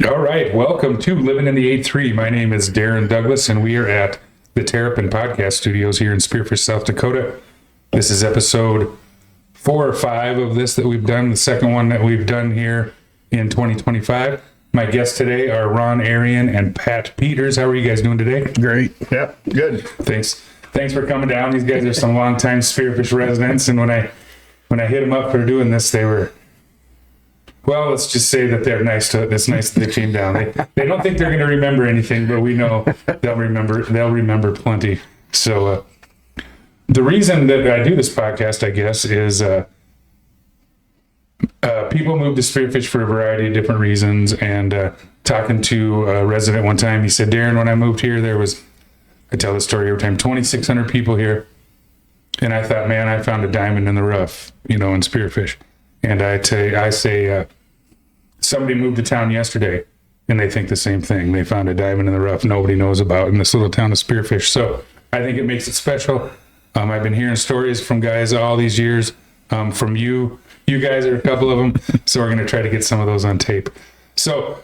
All right, welcome to Living in the 8-3. My name is Darren Douglas, and we are at the Terrapin Podcast Studios here in Spearfish, South Dakota. This is episode 4 or 5 of this that we've done, the second one that we've done here in 2025. My guests today are Ron Erion and Pat Peters. How are you guys doing today? Great. Yep, good. Thanks for coming down. These guys are some longtime Spearfish residents, and when I hit them up for doing this, they were, well, let's just say that they're nice to. It's nice that they came down. They don't think they're going to remember anything, but we know they'll remember plenty. So the reason that I do this podcast, I guess, is people move to Spearfish for a variety of different reasons. And talking to a resident one time, he said, "Darren, when I moved here, there was." I tell this story every time. 2,600 people here, and I thought, man, I found a diamond in the rough, in Spearfish. And I say, somebody moved to town yesterday, and they think the same thing. They found a diamond in the rough nobody knows about in this little town of Spearfish. So I think it makes it special. I've been hearing stories from guys all these years, from you. You guys are a couple of them, so we're going to try to get some of those on tape. So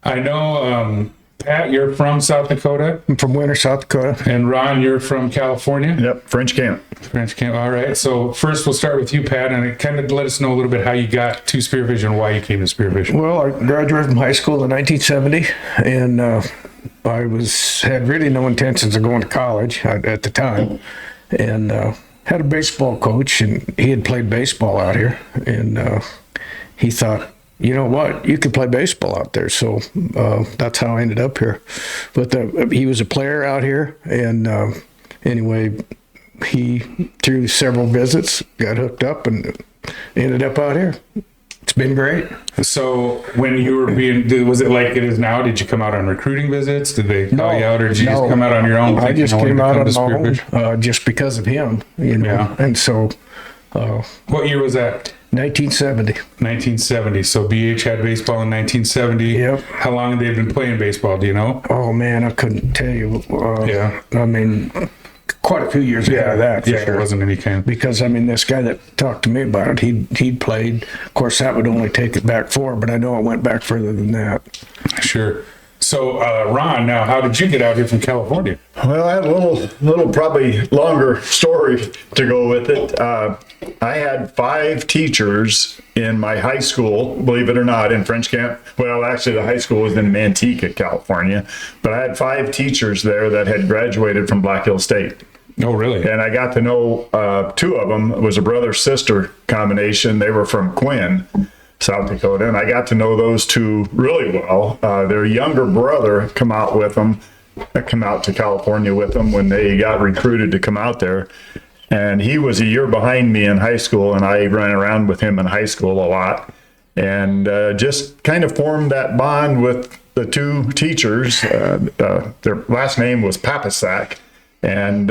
I know, Pat, you're from South Dakota. I'm from Winter, South Dakota. And Ron, you're from California? Yep, French Camp. French Camp, all right. So first we'll start with you, Pat, and kind of let us know a little bit how you got to Spearfish and why you came to Spearfish. Well, I graduated from high school in 1970, and I had really no intentions of going to college at the time, and had a baseball coach, and he had played baseball out here, and he thought, you know what, you could play baseball out there. So that's how I ended up here. But he was a player out here. And anyway, he, through several visits, got hooked up and ended up out here. It's been great. So when you were was it like it is now? Did you come out on recruiting visits? Did they call you out, or did you just come out on your own? I just came out on my own, just because of him, Yeah. And so. What year was that? 1970. 1970. So BH had baseball in 1970. Yep. How long have they been playing baseball? Do you know? Oh man, I couldn't tell you. Yeah. I mean, quite a few years ahead of that. Yeah, there wasn't any kind. Because I mean, this guy that talked to me about it, he'd played. Of course, that would only take it back 4, but I know it went back further than that. Sure. So, Ron, now, how did you get out here from California? Well, I had a little probably longer story to go with it. I had 5 teachers in my high school, believe it or not, in French Camp. Well, actually, the high school was in Manteca, California. But I had 5 teachers there that had graduated from Black Hill State. Oh, really? And I got to know 2 of them. It was a brother-sister combination. They were from Quinn, South Dakota, and I got to know those 2 really well. Their younger brother come out to California with them when they got recruited to come out there, and he was a year behind me in high school, and I ran around with him in high school a lot, and just kind of formed that bond with the 2 teachers. Their last name was Papasak, and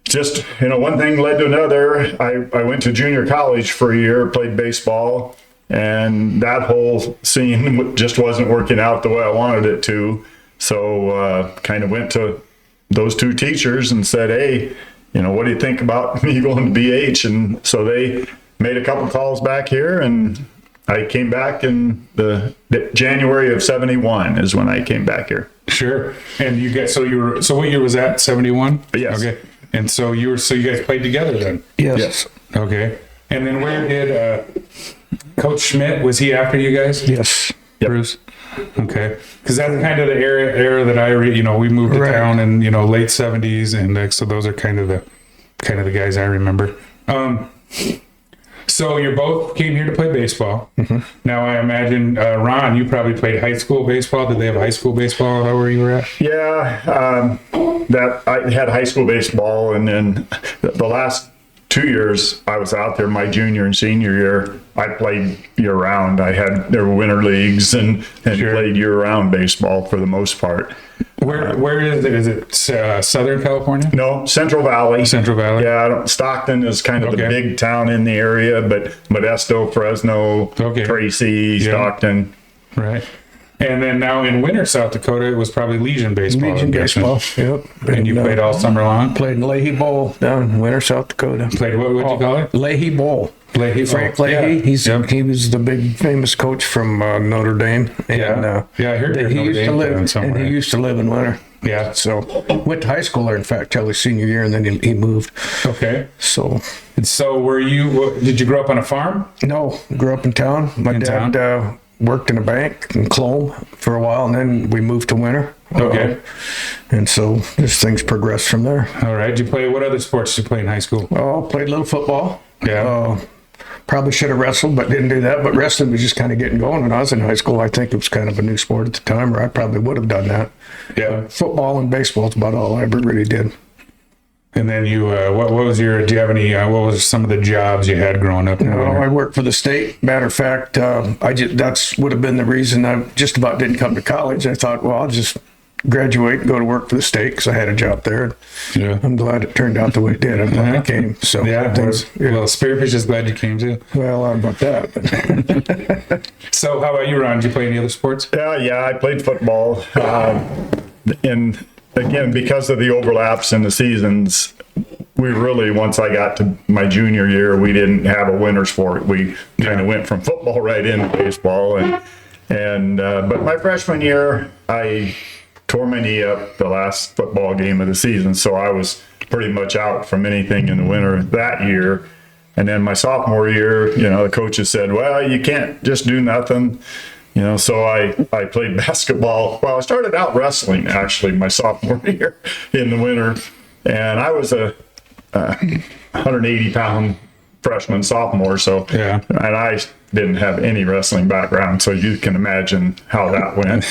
just, one thing led to another. I went to junior college for a year, played baseball, and that whole scene just wasn't working out the way I wanted it to. So kind of went to those 2 teachers and said, hey, what do you think about me going to BH? And so they made a couple calls back here, and I came back in the January of 71 is when I came back here. Sure. And so what year was that? 71? Yes. Okay. And so you guys played together then? Yes. Okay. And then where did Coach Schmidt, was he after you guys? Yes. Yep. Bruce? Okay. Because that's kind of the era that I we moved to Right. town in, late 70s. And so those are kind of the guys I remember. So you both came here to play baseball. Mm-hmm. Now I imagine, Ron, you probably played high school baseball. Did they have high school baseball where you were at? Yeah, that I had high school baseball, and then the last 2 years I was out there, my junior and senior year, I played year round. There were winter leagues and Sure. played year round baseball for the most part. Where is it? Is it Southern California? No, Central Valley. Central Valley. Yeah, Stockton is kind of the Okay. big town in the area, but Modesto, Fresno, Okay. Tracy, Yeah. Stockton. Right. And then now in winter South Dakota, it was probably Legion baseball. Legion I'm guessing. baseball. Yep. And you played all summer long? Played in Leahy Bowl down in Winter, South Dakota. Played what would you call it? Leahy Bowl. Leahy. Frank Oh, Leahy. yeah. He was the big famous coach from Notre Dame. And, Yeah, I heard he there's Notre used to Dame live, fan somewhere. and he used to live in Winter. Yeah. So went to high school there, in fact, till his senior year, and then he moved. Okay. So So did you grow up on a farm? no, grew up in town. My In dad town? worked in a bank in Clome for a while, and then we moved to Winter. Okay. And so just things progressed from there. All right. Did you play, what other sports did you play in high school? Oh, played a little football. Yeah. Probably should have wrestled, but didn't do that. But wrestling was just kind of getting going when I was in high school. I think it was kind of a new sport at the time, or I probably would have done that. Yeah. Football and baseball is about all I ever really did. And then you, what was your, do you have any, what was some of the jobs you had growing up? In Well, Winter? I worked for the state. Matter of fact, that's would have been the reason I just about didn't come to college. I thought, well, I'll just graduate and go to work for the state because I had a job there. Yeah. I'm glad it turned out the way it did. I'm glad it came. So Yeah. Well, Spearfish is glad you came too. well, I don't know about that. So how about you, Ron? Did you play any other sports? Yeah, I played football. And again, because of the overlaps in the seasons, we really, once I got to my junior year, we didn't have a winter sport. We kind of went from football right into baseball. But my freshman year, I tore my knee up the last football game of the season. So I was pretty much out from anything in the winter that year. And then my sophomore year, the coaches said, well, you can't just do nothing. So I played basketball. Well, I started out wrestling actually my sophomore year in the winter, and I was a 180-pound freshman sophomore. So Yeah. and I didn't have any wrestling background, so you can imagine how that went.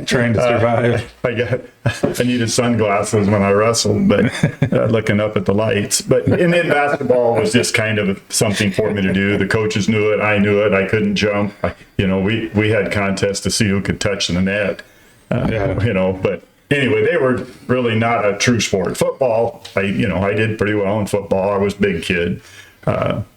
Trying to survive. I needed sunglasses when I wrestled, but looking up at the lights. But and then basketball was just kind of something for me to do. The coaches knew it. I knew it. I couldn't jump. We had contests to see who could touch the net. But anyway, they were really not a true sport. Football, I did pretty well in football. I was a big kid.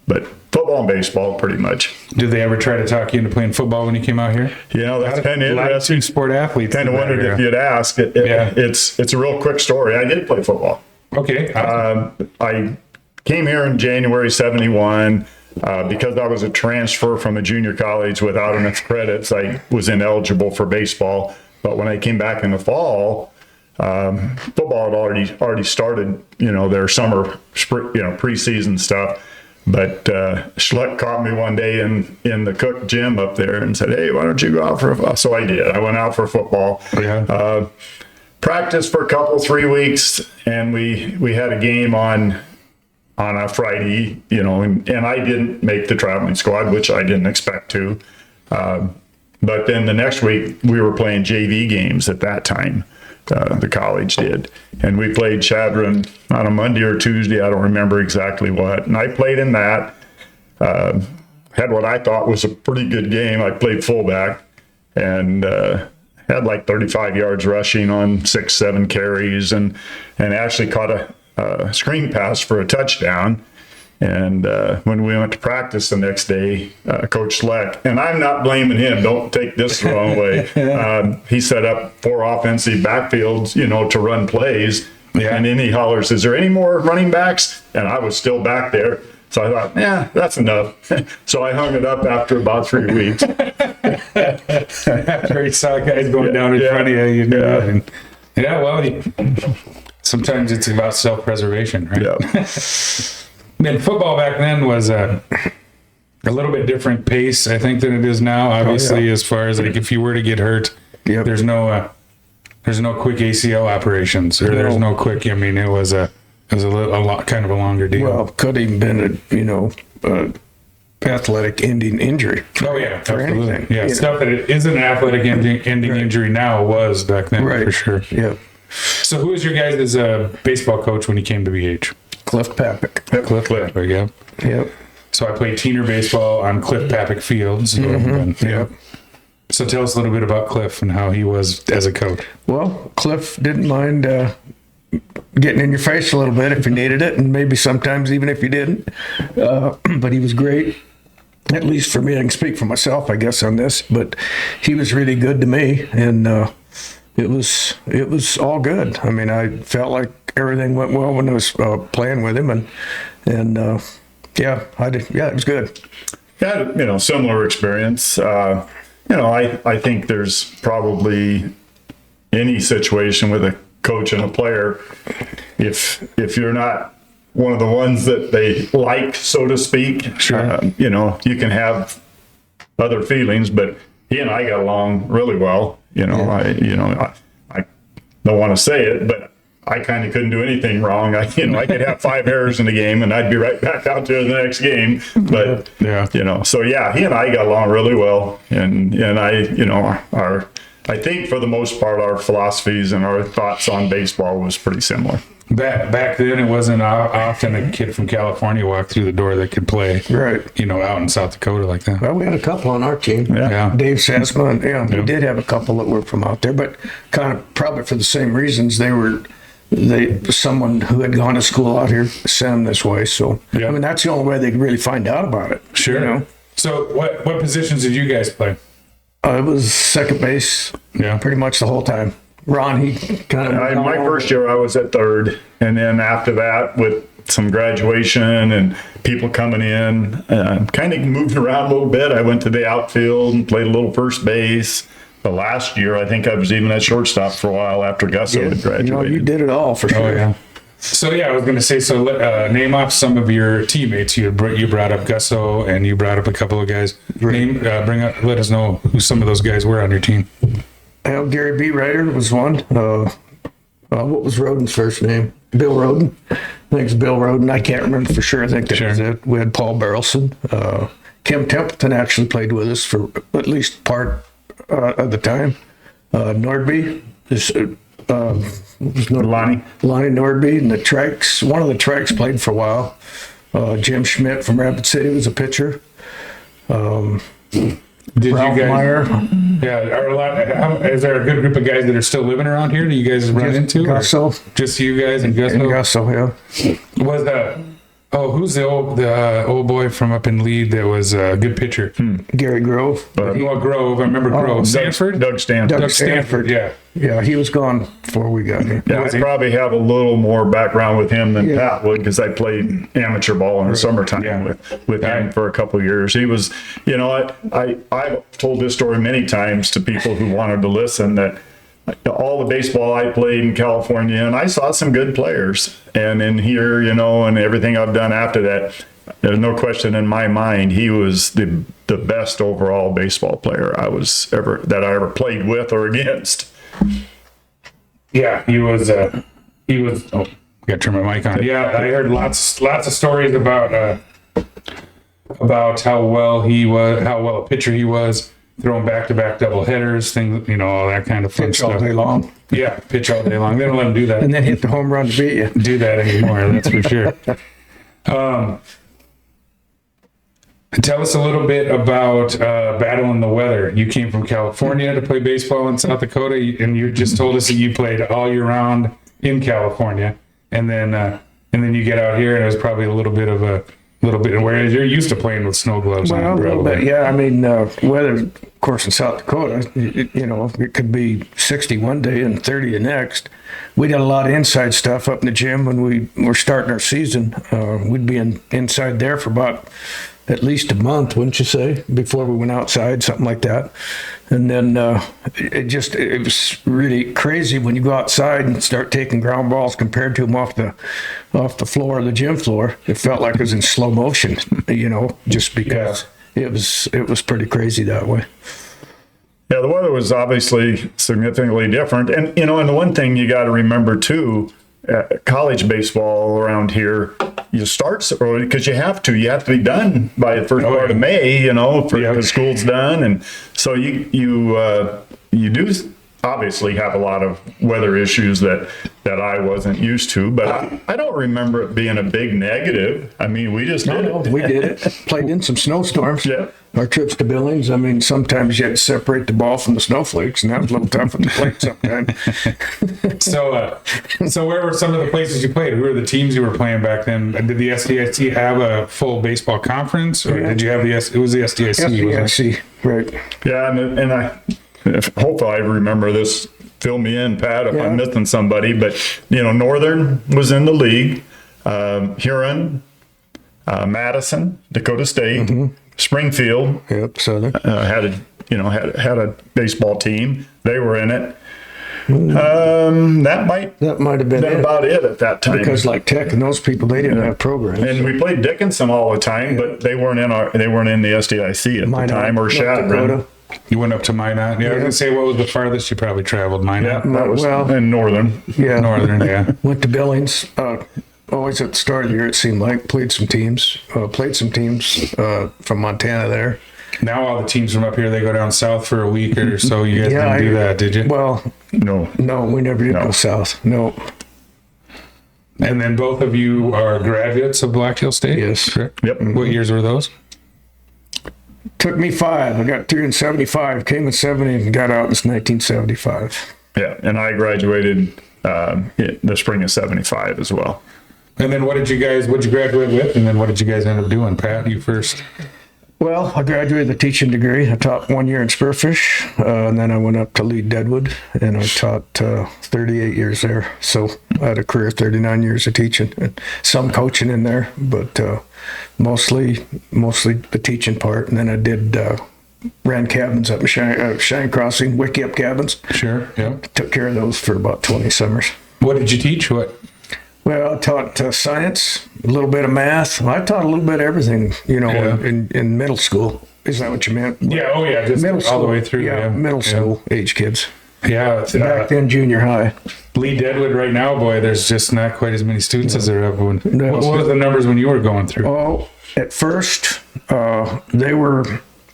But football and baseball, pretty much. Did they ever try to talk you into playing football when you came out here? That's kind of A lot of interesting. sport athletes. Kind of in that wondered area. if you'd ask. It's a real quick story. I did play football. Okay. Awesome. I came here in January '71 because I was a transfer from a junior college without enough credits. I was ineligible for baseball. But when I came back in the fall, football had already started. Their summer, preseason stuff. But Schleck caught me one day in the Cook gym up there and said, hey, why don't you go out for a football? So I did. I went out for football. Yeah. Practiced for 3 weeks, and we had a game on a Friday, and I didn't make the traveling squad, which I didn't expect to. But then the next week, we were playing JV games at that time. The college did. And we played Chadron on a Monday or Tuesday. I don't remember exactly what. And I played in that. Had what I thought was a pretty good game. I played fullback and had like 35 yards rushing on 6-7 carries and actually caught a screen pass for a touchdown. And when we went to practice the next day, Coach Schleck, and I'm not blaming him, don't take this the wrong way. He set up 4 offensive backfields, to run plays. Yeah. And then he hollers, is there any more running backs? And I was still back there. So I thought, yeah, that's enough. So I hung it up after about 3 weeks. After he saw guys going down in front of you, you knew it. And, sometimes it's about self-preservation, right? Yeah. And football back then was a little bit different pace, I think, than it is now. Obviously, as far as like if you were to get hurt, there's no quick ACL operations, or there's no quick. I mean, it was a lot kind of a longer deal. Well, could even been a athletic ending injury. For absolutely. anything, Yeah, stuff that it isn't an athletic ending injury now was back then for sure. Yeah. So, who was your guys' baseball coach when he came to BH? Cliff Papik. Cliff Papik, yeah. Yep. So I played teener baseball on Cliff Papik fields. Yep. So tell us a little bit about Cliff and how he was as a coach. Well, Cliff didn't mind getting in your face a little bit if you needed it, and maybe sometimes even if you didn't. But he was great. at least for me, I can speak for myself, I guess, on this, but he was really good to me, and it was all good. I mean, I felt like everything went well when I was playing with him, and yeah, I did. Yeah, it was good. Yeah, similar experience. I think there's probably any situation with a coach and a player, if you're not one of the ones that they like, so to speak, Sure. You can have other feelings, but he and I got along really well. I don't want to say it, but I kind of couldn't do anything wrong. I could have 5 errors in the game and I'd be right back out there the next game. But, so yeah, he and I got along really well. And I think for the most part, our philosophies and our thoughts on baseball was pretty similar. Back then, it wasn't often a kid from California walked through the door that could play, Right. Out in South Dakota like that. Well, we had a couple on our team. Yeah. Dave Sasma, we did have a couple that were from out there, but kind of probably for the same reasons. Someone who had gone to school out here sent them this way. So, Yeah. I mean, that's the only way they could really find out about it. Sure. So what positions did you guys play? It was second base Yeah. pretty much the whole time. Ron, he kind of... In my first year, I was at third. And then after that, with some graduation and people coming in, kind of moved around a little bit. I went to the outfield and played a little first base. The last year, I think I was even at shortstop for a while after Gusso had graduated. you did it all for sure. Oh, yeah. So, I was going to say, name off some of your teammates. You brought up Gusso, and you brought up a couple of guys. Let us know who some of those guys were on your team. Gary B. Ryder was one. What was Roden's first name? Bill Roden. I think it's Bill Roden. I can't remember for sure. I think that was it. We had Paul Barrelson. Kim Templeton actually played with us for at least part of the time. Nordby. Lonnie Nordby and the Trikes. One of the Trikes played for a while. Jim Schmidt from Rapid City was a pitcher. Did Ralph you guys? Meyer. Yeah, is there a good group of guys that are still living around here that you guys run into? or Gusso. Just you guys and Gusso? And Gusso, yeah. Was who's the old boy from up in Lead that was a good pitcher? Gary Grove. Grove. I remember Grove. Stanford? Doug Stanford. Doug Stanford, yeah. Yeah, he was gone before we got here. Yeah, I probably have a little more background with him than Pat would, because I played amateur ball in the summertime with him for a couple of years. He was, I've told this story many times to people who wanted to listen, that all the baseball I played in California, and I saw some good players. And in here, and everything I've done after that, there's no question in my mind he was the best overall baseball player I ever played with or against. Yeah, he was. Oh, got to turn my mic on. Yeah, I heard lots of stories about how well a pitcher he was, throwing back-to-back double headers, things, all that kind of fun Pitch stuff. all day long. Yeah, pitch all day long. They don't let him do that. And then hit the home run to beat you. Do that anymore. That's for sure. Tell us a little bit about battling the weather. You came from California to play baseball in South Dakota, and you just told us that you played all year round in California, and then you get out here, and it was probably a little bit, whereas you're used to playing with snow gloves on. Well, a little bit, yeah. I mean, weather, of course, in South Dakota, it could be 60 one day and 30 the next. We got a lot of inside stuff up in the gym when we were starting our season. We'd be inside there for about at least a month, wouldn't you say, before we went outside, something like that. And then it was really crazy when you go outside and start taking ground balls compared to them off the floor, the gym floor. It felt like it was in slow motion, just because it was pretty crazy that way. Yeah, the weather was obviously significantly different. And, and the one thing you got to remember too, college baseball around here, you start early because you have to be done by the first part of May, because school's done. And so you do obviously have a lot of weather issues that I wasn't used to, but I don't remember it being a big negative. I mean, we just did it. We did it. Played in some snowstorms. Yeah. Our trips to Billings, I mean, sometimes you had to separate the ball from the snowflakes, and that was a little tough at the plate sometimes. So where were some of the places you played? Who were the teams you were playing back then? Did the SDIC have a full baseball conference, or did you have it was the SDIC? SDIC, right. Yeah, and hopefully I remember this. Fill me in, Pat, if I'm missing somebody. But, Northern was in the league. Huron, Madison, Dakota State, Springfield. Yep, Southern. Had a baseball team. They were in it. That might have been about it at that time. Because like Tech and those people, they didn't have programs. And we played Dickinson all the time, but they weren't in the SDIC at the time, or Shadron. You went up to Minot. Yeah, I was gonna say, what was the farthest you probably traveled? Minot. That was in Northern. Yeah, Northern. Yeah. Went to Billings. Always at the start of the year, it seemed like played some teams from Montana there. Now all the teams from up here, they go down south for a week or so. You guys didn't do that, did you? Well, no, we never did go south. No. And then both of you are graduates of Black Hill State? Yes. Correct? Yep. What years were those? Took me 5. I got through in 75, came in 70, and got out in 1975. Yeah, and I graduated the spring of 75 as well. And then what'd you graduate with? And then what did you guys end up doing? Pat, you first? Well, I graduated with a teaching degree. I taught 1 year in Spearfish, and then I went up to lead Deadwood, and I taught 38 years there. So I had a career of 39 years of teaching, and some coaching in there, but mostly the teaching part. And then I did ran cabins up in Shine Crossing, Wiki Up cabins. Sure. Yeah. Took care of those for about 20 summers. What did you teach? What? Well, I taught science, a little bit of math. I taught a little bit of everything, in middle school. Is that what you meant? Yeah. Oh, yeah. Just middle all school, the way through. Yeah, middle school age kids. Yeah. Back then, junior high. Lee Deadwood right now, boy, there's just not quite as many students as there have been. No. What were the numbers when you were going through? Oh, at first, they were,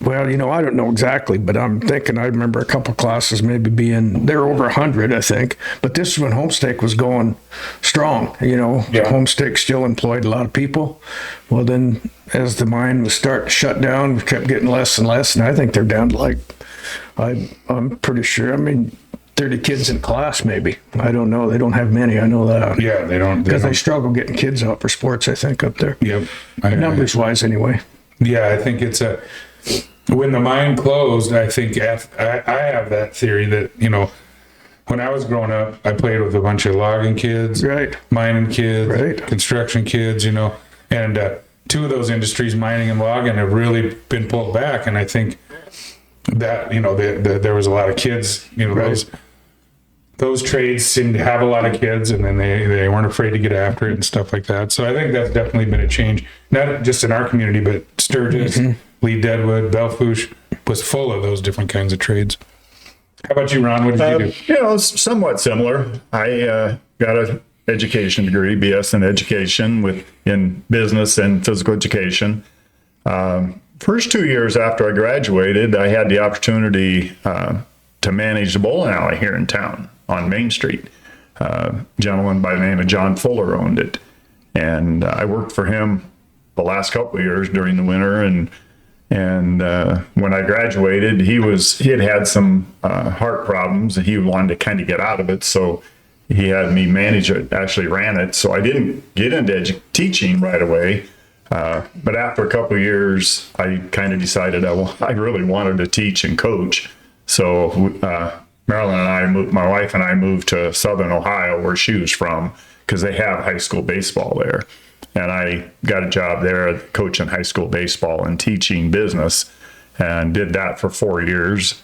I don't know exactly, but I'm thinking I remember a couple classes maybe they're over 100, I think. But this is when Homestake was going strong, Homestake still employed a lot of people. Well, then as the mine was starting to shut down, we kept getting less and less. And I think they're down to I'm pretty sure, 30 kids in class maybe. I don't know. They don't have many. I know that. Yeah, they don't. Because they struggle getting kids out for sports, I think, up there. Yep. Numbers wise, anyway. Yeah, I think it's when the mine closed, I think I have that theory that, when I was growing up, I played with a bunch of logging kids, Right. mining kids, Right. construction kids, and two of those industries, mining and logging, have really been pulled back. And I think that, there was a lot of kids, Right. those trades seemed to have a lot of kids, and then they weren't afraid to get after it and stuff like that. So I think that's definitely been a change, not just in our community, but Sturgis, Lee Deadwood, Belfouche was full of those different kinds of trades. How about you, Ron? What did you do? Somewhat similar. I got an education degree, BS in education in business and physical education. First 2 years after I graduated, I had the opportunity to manage the bowling alley here in town on Main Street. A gentleman by the name of John Fuller owned it. And I worked for him the last couple of years during the winter. And when I graduated, he had some heart problems, and he wanted to kind of get out of it. So he had me manage it, actually ran it. So I didn't get into teaching right away. But after a couple of years, I kind of decided I really wanted to teach and coach. So Marilyn and I my wife and I moved to Southern Ohio, where she was from, because they have high school baseball there. And I got a job there coaching high school baseball and teaching business, and did that for 4 years.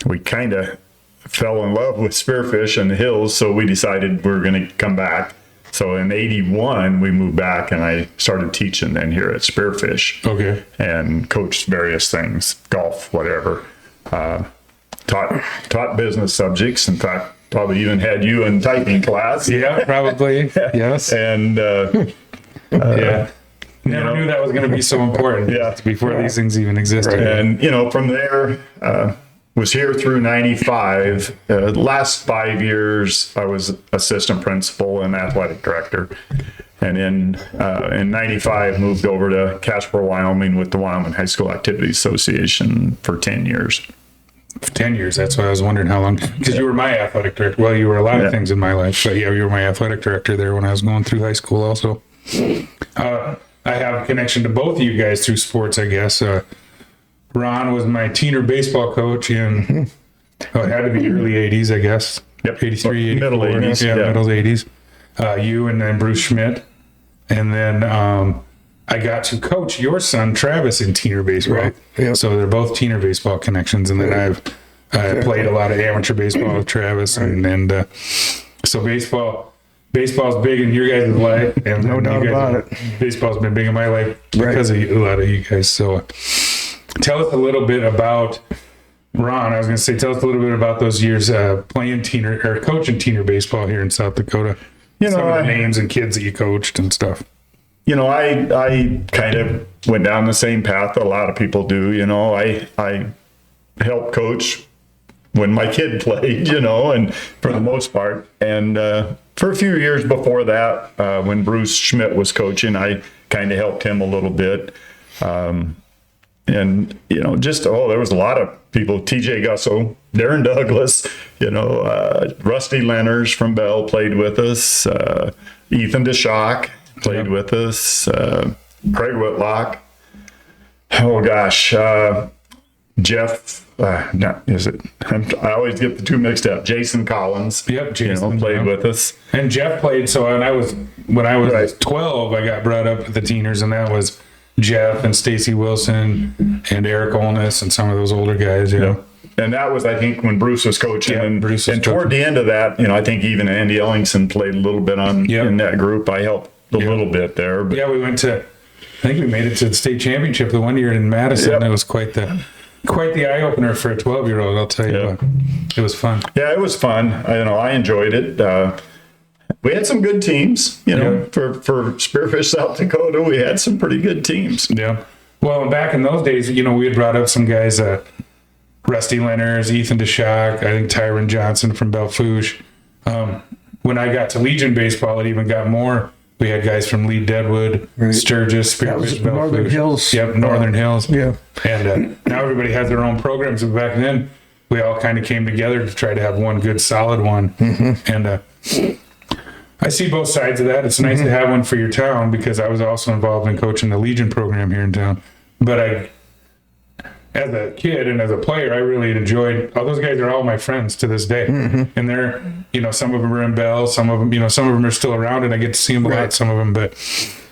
We kind of fell in love with Spearfish and the hills, so we decided we were going to come back. So in 81, we moved back, and I started teaching then here at Spearfish. Okay. And coached various things, golf, whatever. Taught business subjects. In fact, probably even had you in typing class. Yeah, probably. Yes. And yeah. Never knew that was going to be so important. Yeah. Before these things even existed. And, from there, was here through 95. Last 5 years, I was assistant principal and athletic director. And in 95, moved over to Casper, Wyoming with the Wyoming High School Activities Association for 10 years. 10 years. That's why I was wondering how long, because you were my athletic director. Well, you were a lot of things in my life, but yeah, you were my athletic director there when I was going through high school also. I have a connection to both of you guys through sports, I guess. Ron was my teener baseball coach in, it had to be early 80s, I guess. Yep. 83, 84. Middle 80s. Yeah, middle 80s. You and then Bruce Schmidt. And then I got to coach your son, Travis, in teener baseball. Right. Yep. So they're both teener baseball connections. And then I've played a lot of amateur baseball with Travis. And so baseball's big in your guys' life. And No doubt about it. Baseball's been big in my life because of a lot of you guys. So tell us a little bit about, Ron, I was going to say, tell us a little bit about those years playing teener or coaching teener baseball here in South Dakota. Some of the names and kids that you coached and stuff. I kind of went down the same path that a lot of people do. I helped coach when my kid played, and for the most part. And for a few years before that, when Bruce Schmidt was coaching, I kind of helped him a little bit. And, there was a lot of people, TJ Gusso, Darren Douglas, Rusty Lenners from Bell played with us, Ethan DeShock played with us, Craig Whitlock. Oh gosh, Jeff, I always get the two mixed up. Jason Collins, Jason played with us. And Jeff played, so when I was 12, I got brought up with the teeners, and that was Jeff and Stacy Wilson and Eric Olness and some of those older guys. And that was, I think, when Bruce was coaching. Yeah, and Bruce was toward the end of that, I think even Andy Ellingson played a little bit in that group. I helped a little bit there. But. Yeah, we went to, I think we made it to the state championship the one year in Madison. Yep. It was quite the eye-opener for a 12-year-old, I'll tell you. It was fun. Yeah, it was fun. I enjoyed it. We had some good teams, for Spearfish, South Dakota. We had some pretty good teams. Yeah. Well, back in those days, we had brought up some guys, Rusty Lenners, Ethan DeShock, I think Tyron Johnson from Belfouche. When I got to Legion baseball, it even got more. We had guys from Lee Deadwood, Sturgis, Spearfish, Belfouche. Northern Hills. Yep, Northern Hills. Yeah. And now everybody has their own programs. But back then, we all kind of came together to try to have one good, solid one. Mm-hmm. And I see both sides of that. It's nice to have one for your town because I was also involved in coaching the Legion program here in town. But as a kid and as a player, I really enjoyed. All those guys are all my friends to this day, and they're, some of them are in Bell, some of them are still around, and I get to see them a lot. Some of them, but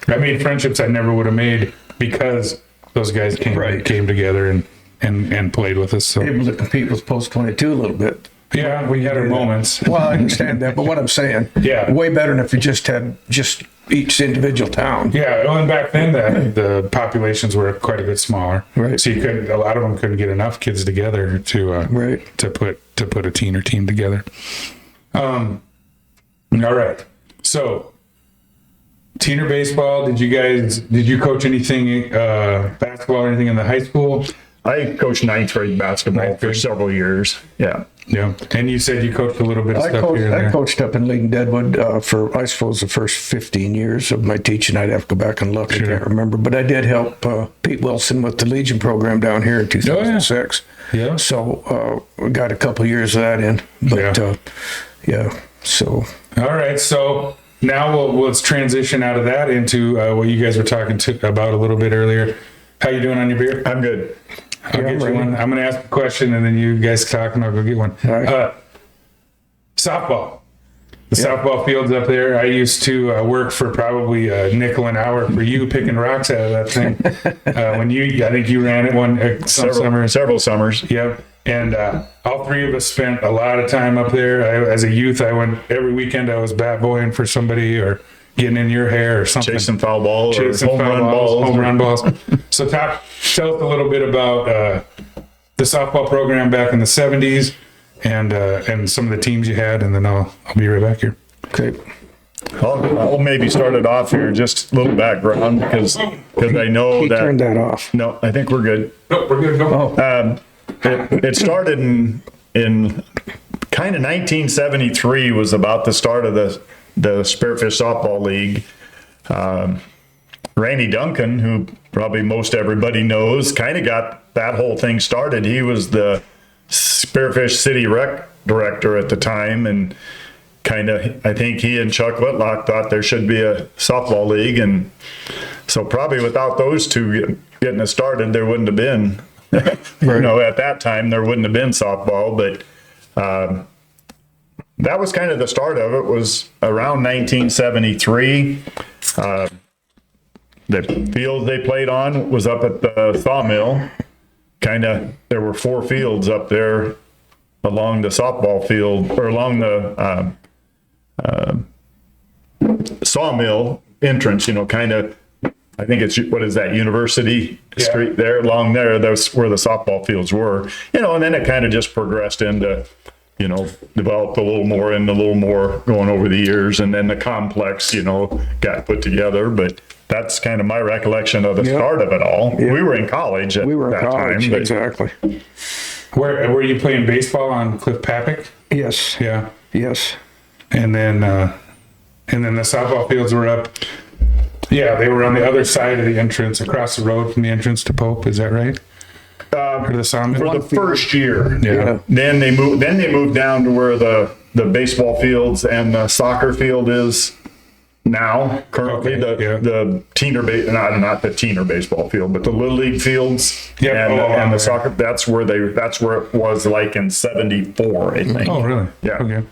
I made friendships I never would have made because those guys came together and played with us. So able to compete with Post 22 a little bit. Yeah, we had our moments. Well, I understand that, but what I'm saying, way better than if you just had each individual town. Yeah, well, and back then the populations were quite a bit smaller. Right. So a lot of them couldn't get enough kids together to put a team together. All right. So teener baseball, did you coach anything basketball or anything in the high school? I coached ninth grade basketball for several years. Yeah. Yeah. And you said you coached a little bit of stuff here and there. I coached up in Lee Deadwood for, I suppose, the first 15 years of my teaching. I'd have to go back and look. Sure. I can't remember. But I did help Pete Wilson with the Legion program down here in 2006. Yeah. So we got a couple years of that in. But, so. All right. So now let's transition out of that into what you guys were talking about a little bit earlier. How you doing on your beer? I'm good. I'll get you one. I'm going to ask a question, and then you guys talk, and I'll go get one. All right. Softball. The softball field's up there. I used to work for probably a nickel an hour for you picking rocks out of that thing. I think you ran it several summers. Yep. And all three of us spent a lot of time up there. As a youth, I went every weekend. I was bat boying for somebody or getting in your hair or something. Chasing foul balls or home run balls. So tell us a little bit about the softball program back in the 70s and some of the teams you had, and then I'll be right back here. Okay. I'll maybe start it off here, just a little background, because I know that... turned that off. No, I think we're good. No, we're good. Go. It started in kind of 1973 was about the start of the Spearfish Softball League. Randy Duncan, who probably most everybody knows, kind of got that whole thing started. He was the Spearfish City Rec director at the time, and I think he and Chuck Whitlock thought there should be a softball league, and so probably without those two getting it started, there wouldn't have been, at that time, there wouldn't have been softball, but that was kind of the start of it. Was around 1973. The field they played on was up at the sawmill. There were 4 fields up there along the softball field, or along the sawmill entrance, I think it's, what is that, University Street there, along there, that's where the softball fields were, and then it kind of just progressed into, developed a little more going over the years, and then the complex, got put together, but that's kind of my recollection of the start of it all. Yeah. We were in college at that time. Exactly. Were you playing baseball on Cliff Papik? Yes. Yeah. Yes. And then the softball fields were up. Yeah, they were on the other side of the entrance, across the road from the entrance to Pope. Is that right? For the first year. Yeah. Then they moved down to where the baseball fields and the soccer field is now. Currently, the teener not the teener baseball field, but the little league fields and the soccer. That's where it was like in '74, I think. Oh, really? Yeah. Okay.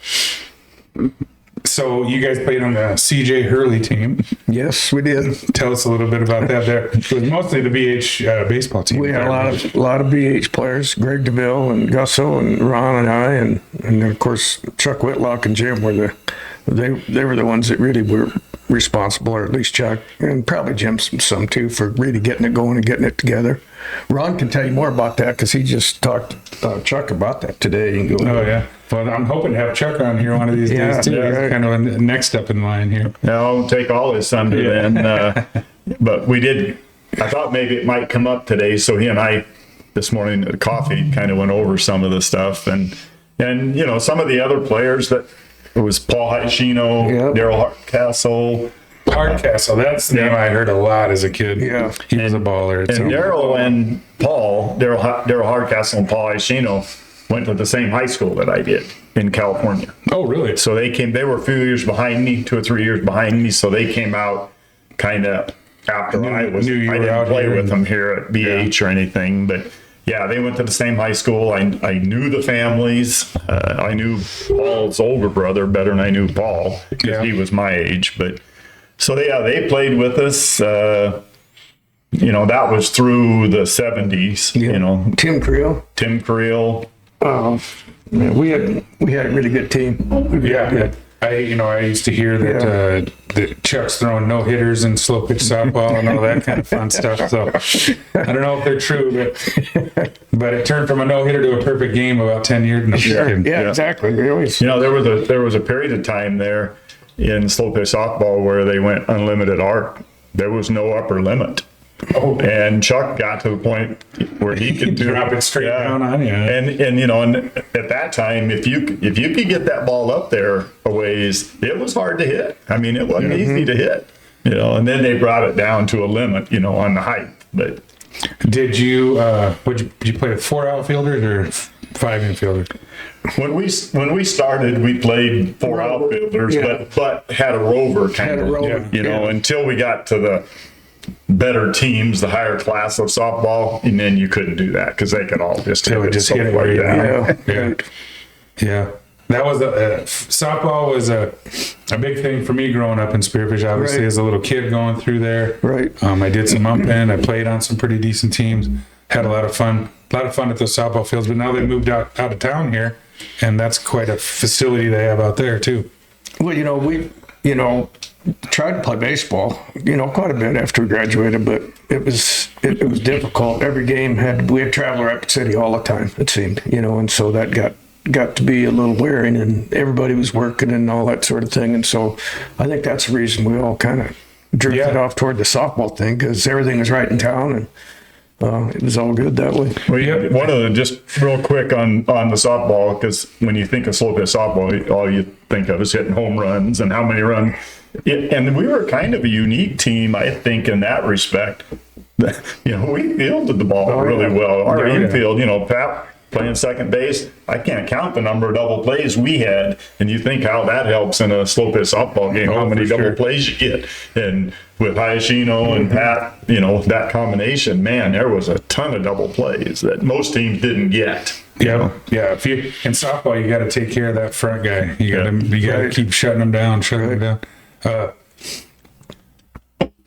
So you guys played on the CJ Hurley team. Yes, we did. Tell us a little bit about that. There, it was mostly the BH baseball team. We had a lot of BH players. Greg DeVille and Gusso and Ron and I, and then of course Chuck Whitlock and Jim were they were the ones that really were responsible, or at least Chuck, and probably Jim some too, for really getting it going and getting it together. Ron can tell you more about that because he just talked to Chuck about that today. Oh yeah. Well, I'm hoping to have Chuck on here one of these days too. Yeah, right. Kind of a next up in line here. I'll take all his thunder then. But we did. I thought maybe it might come up today, so he and I this morning at coffee kind of went over some of the stuff, and some of the other players that. It was Paul Hicino, Daryl Hardcastle. Hardcastle, that's the name I heard a lot as a kid. Yeah, he was a baller. And Daryl and Daryl Hardcastle and Paul Hicino went to the same high school that I did in California. Oh, really? So they were a few years behind me, 2 or 3 years behind me. So they came out kind of after I didn't play with them here at BH or anything, but. Yeah, they went to the same high school. I knew the families. I knew Paul's older brother better than I knew Paul because he was my age. But so they played with us. That was through the 70s. Yeah. Tim Creel. We had a really good team. Yeah. I used to hear that that Chuck's throwing no hitters and slow pitch softball and all that kind of fun stuff. So I don't know if they're true, but it turned from a no hitter to a perfect game about 10 years. No, yeah, exactly. Really. There was a period of time there in slow pitch softball where they went unlimited arc. There was no upper limit. Oh, and Chuck got to the point where he could drop it straight down on you. And at that time, if you could get that ball up there a ways, it was hard to hit. I mean, it wasn't easy to hit. And then they brought it down to a limit, on the height. But did you did you play with 4 outfielders or 5 infielders? When we started, we played 4 outfielders, but had a rover kind of, until we got to the better teams, the higher class of softball, and then you couldn't do that because they could all just hit it like that. Yeah. That was softball was a big thing for me growing up in Spearfish. Obviously, as a little kid going through there. Right. I did some umping. I played on some pretty decent teams. Had a lot of fun at those softball fields. But now they moved out of town here, and that's quite a facility they have out there too. Well, we tried to play baseball, quite a bit after we graduated, but it was difficult. Every game we had travel Rapid City all the time, it seemed, and so that got to be a little wearing, and everybody was working and all that sort of thing. And so I think that's the reason we all kind of drifted off toward the softball thing, because everything was right in town, and it was all good that way. Well, one of the, just real quick on the softball, because when you think of slow pitch softball, all you think of is hitting home runs and how many runs And we were kind of a unique team, I think, in that respect. We fielded the ball really well. Our infield, Pat playing second base, I can't count the number of double plays we had. And you think how that helps in a slow pitch softball game, how many double plays you get. And with Hayashino and Pat, that combination, man, there was a ton of double plays that most teams didn't get. Yeah. If you in softball, you got to take care of that front guy. You got to keep shutting him down.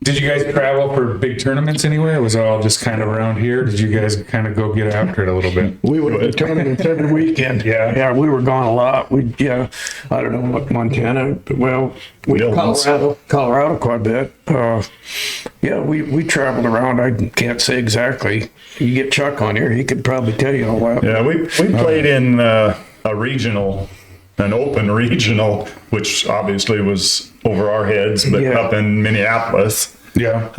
Did you guys travel for big tournaments anywhere? Was it all just kind of around here? Did you guys kind of go get after it a little bit? We would have tournaments every weekend. Yeah, we were gone a lot. I don't know what Montana, Colorado quite a bit. We traveled around. I can't say exactly. You get Chuck on here, he could probably tell you all that. Yeah, we played in a regional, an open regional, which obviously was over our heads, but up in Minneapolis. Yeah.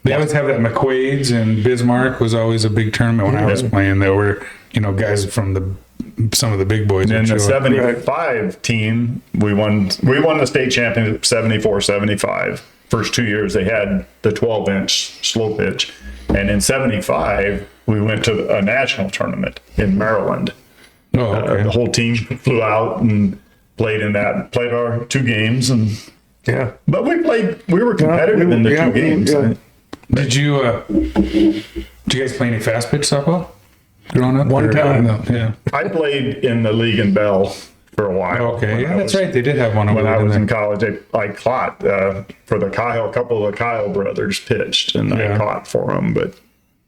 They always have that. McQuaid's and Bismarck was always a big tournament when I was playing. There were, guys from some of the big boys. And the 75 team, we won the state championship 74, 75. First 2 years they had the 12-inch slow pitch. And in 75, we went to a national tournament in Maryland. Oh, okay. The whole team flew out and played our 2 games, but we were competitive in the 2 games. Yeah. Did you guys play any fast pitch softball growing up? One time. Yeah. I played in the league in Bell for a while. Okay, that's right. They did have one when I was in college. I caught for a couple of the Kyle brothers pitched, and I caught for them, but.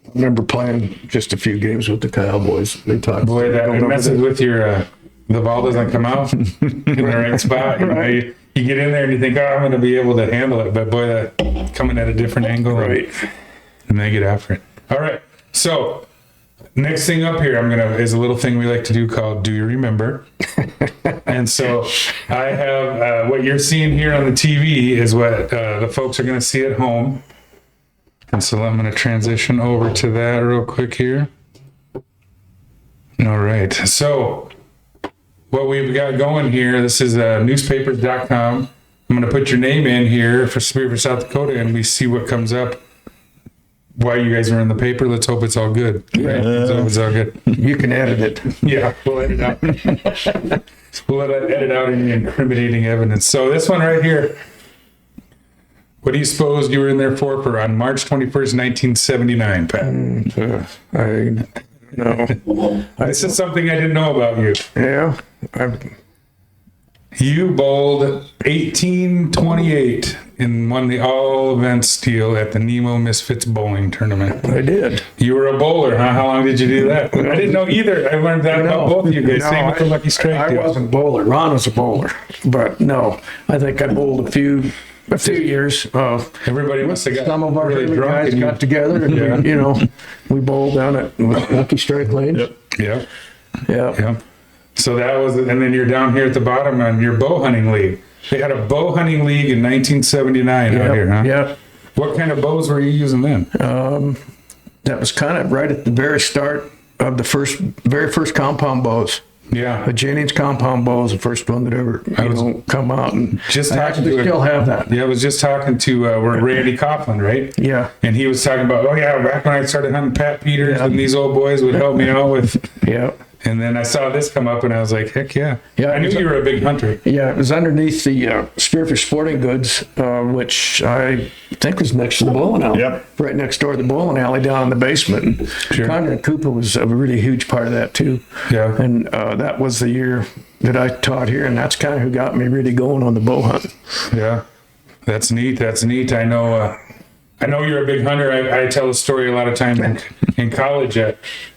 I remember playing just a few games with the Cowboys. They taught. Boy, that messes with your. The ball doesn't come out in the right spot. You get in there and you think, I'm going to be able to handle it, but boy, that coming at a different angle, right? And they get after it. All right. So next thing up here, is a little thing we like to do called "Do You Remember?" And so I have what you're seeing here on the TV is what the folks are going to see at home. And so I'm going to transition over to that real quick here. All right. So what we've got going here, this is newspapers.com. I'm going to put your name in here for Spearfish, South Dakota, and we see what comes up while you guys are in the paper. Let's hope it's all good. Right? Let's hope it's all good. You can edit it. Yeah, we'll edit out. We'll edit out any incriminating evidence. So this one right here. What do you suppose you were in there for on March 21st, 1979, Pat? I know. This is something I didn't know about you. Yeah. You bowled 1828 and won the all events deal at the Nemo Misfits bowling tournament. I did. You were a bowler, huh? How long did you do that? I didn't know either. I learned that about both of you guys. Same with the Lucky Strike deal. I wasn't a bowler. Ron was a bowler. But no, I think I bowled a few years. Everybody must have got some of our really drunk guys and got together and we bowled down at Lucky Strike Lane. Yeah. Yeah. So that was, and then you're down here at the bottom on your bow hunting league. They had a bow hunting league in 1979 out here, huh? Yeah. What kind of bows were you using then? That was kind of right at the very start of the very first compound bows. Yeah. The Jennings compound bow was the first one that ever come out, and just I actually still have that. Yeah, I was just talking to Randy Coughlin, right? Yeah. And he was talking about, back when I started hunting Pat Peters and these old boys would help me out with. Yeah. And then I saw this come up and I was like, heck yeah. Yeah. I knew you were a big hunter. Yeah, it was underneath the Spearfish Sporting Goods, which I think was next to the bowling alley. Yep. Right next door to the bowling alley down in the basement. Sure. Conrad and Cooper was a really huge part of that too. Yeah. And that was the year that I taught here, and that's kind of who got me really going on the bow hunt. Yeah. That's neat. I know you're a big hunter. I tell a story a lot of times in college.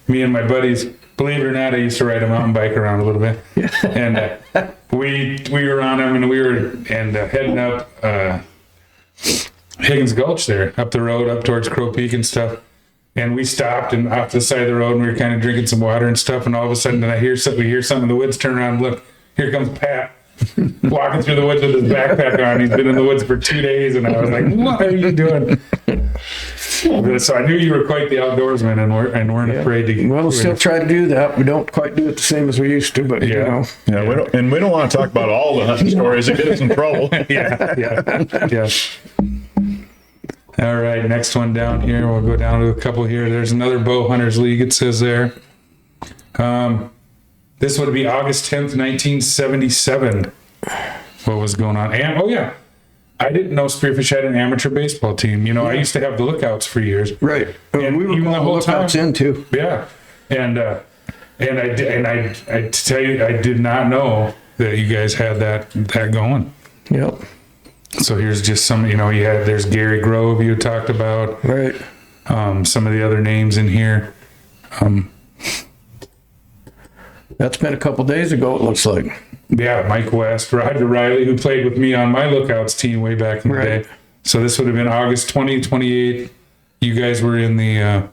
Me and my buddies, believe it or not, I used to ride a mountain bike around a little bit. And we were on them, and we were heading up Higgins Gulch there, up the road, up towards Crow Peak and stuff. And we stopped and off the side of the road, and we were kind of drinking some water and stuff. And all of a sudden, we hear something in the woods. Turn around and look. Here comes Pat. Walking through the woods with his backpack on. He's been in the woods for 2 days, and I was like, what are you doing? So I knew you were quite the outdoorsman and weren't afraid to. Well, still try to do that. We don't quite do it the same as we used to, but you know. Yeah, we don't want to talk about all the hunting stories. It gets us in trouble. Yeah. All right, next one down here. We'll go down to a couple here. There's another Bow Hunters League, it says there. This would be August 10th, 1977. What was going on? And, oh, yeah. I didn't know Spearfish had an amateur baseball team. You know, I used to have the Lookouts for years. Right. And we were even the calling whole Lookouts time. in, too. Yeah. And I to tell you, I did not know that you guys had that going. Yep. So here's just some, you know, there's Gary Grove you talked about. Right. Some of the other names in here. That's been a couple days ago, it looks like. Yeah, Mike West, Roger Riley, who played with me on my Lookouts team way back in the day. So this would have been August 28th. You guys were in the,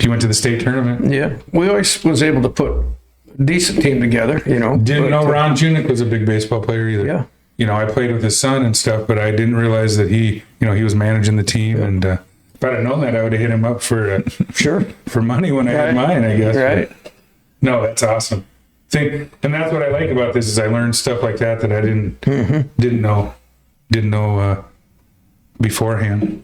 you went to the state tournament? Yeah. We always was able to put a decent team together, you know. Didn't know Ron Junick was a big baseball player either. Yeah. You know, I played with his son and stuff, but I didn't realize that he was managing the team. Yeah. And if I'd have known that, I would have hit him up for sure for money when I had mine, I guess. Right. But no, that's awesome. And that's what I like about this is I learned stuff like that I didn't know beforehand.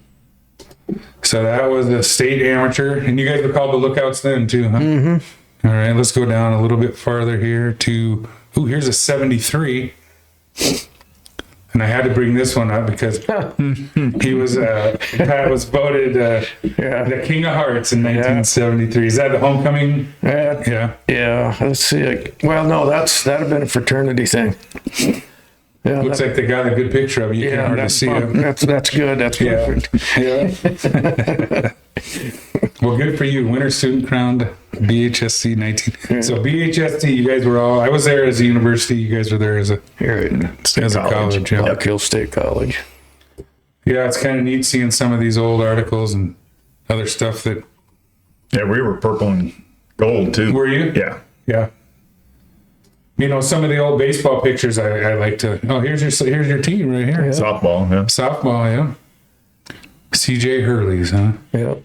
So that was a state amateur, and you guys were called the Lookouts then too, huh? Mm-hmm. All right, let's go down a little bit farther here to here's a 73. And I had to bring this one up because he was Pat was voted the King of Hearts in 1973. Is that the homecoming? Yeah. Let's see. Well, no, that'd have been a fraternity thing. Yeah, looks like they got a good picture of it. You can hardly see it. That's good. That's perfect. Yeah. Well, good for you. Winter student crowned BHSC 19. Yeah. So BHSC, you guys were all. I was there as a university. You guys were there as a college. Yeah. Elk Hill State College. Yeah, it's kind of neat seeing some of these old articles and other stuff that. Yeah, we were purple and gold too. Were you? Yeah. Yeah. You know, some of the old baseball pictures I like to. Oh, here's your team right here. Yeah. Softball. Yeah. Softball. Yeah. CJ Hurley's, huh? Yep.